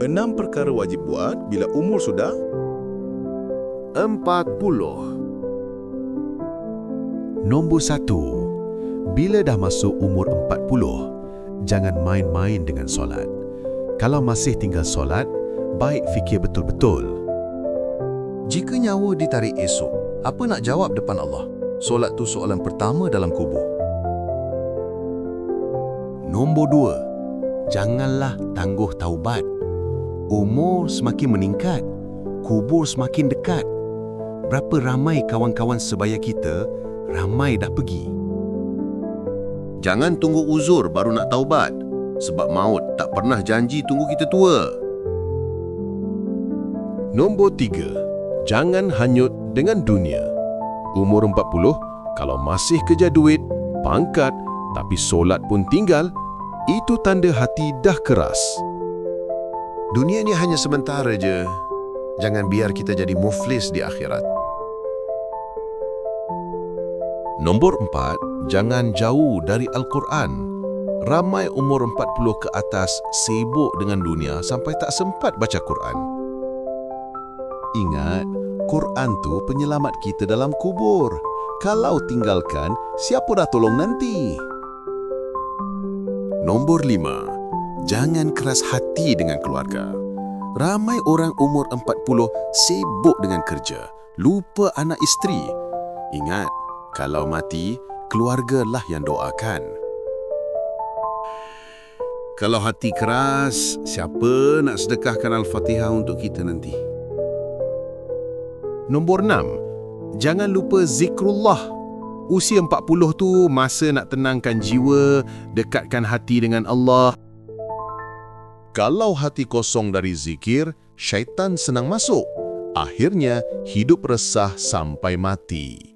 6 perkara wajib buat bila umur sudah 40. Nombor 1. Bila dah masuk umur 40, jangan main-main dengan solat. Kalau masih tinggal solat, baik fikir betul-betul. Jika nyawa ditarik esok, apa nak jawab depan Allah? Solat tu soalan pertama dalam kubur. Nombor 2. Janganlah tangguh taubat. Umur semakin meningkat, kubur semakin dekat. Berapa ramai kawan-kawan sebaya kita, ramai dah pergi. Jangan tunggu uzur baru nak taubat, sebab maut tak pernah janji tunggu kita tua. Nombor 3. Jangan hanyut dengan dunia. Umur 40, kalau masih kejar duit, pangkat, tapi solat pun tinggal, itu tanda hati dah keras. Dunia ni hanya sementara je. Jangan biar kita jadi muflis di akhirat. Nombor 4, jangan jauh dari Al-Quran. Ramai umur 40 ke atas sibuk dengan dunia sampai tak sempat baca Quran. Ingat, Quran tu penyelamat kita dalam kubur. Kalau tinggalkan, siapa dah tolong nanti? Nombor 5, jangan keras hati dengan keluarga. Ramai orang umur 40 sibuk dengan kerja, lupa anak isteri. Ingat, kalau mati, keluargalah yang doakan. Kalau hati keras, siapa nak sedekahkan Al-Fatihah untuk kita nanti? Nombor 6. Jangan lupa zikrullah. Usia 40 tu masa nak tenangkan jiwa, dekatkan hati dengan Allah. Kalau hati kosong dari zikir, syaitan senang masuk. Akhirnya, hidup resah sampai mati.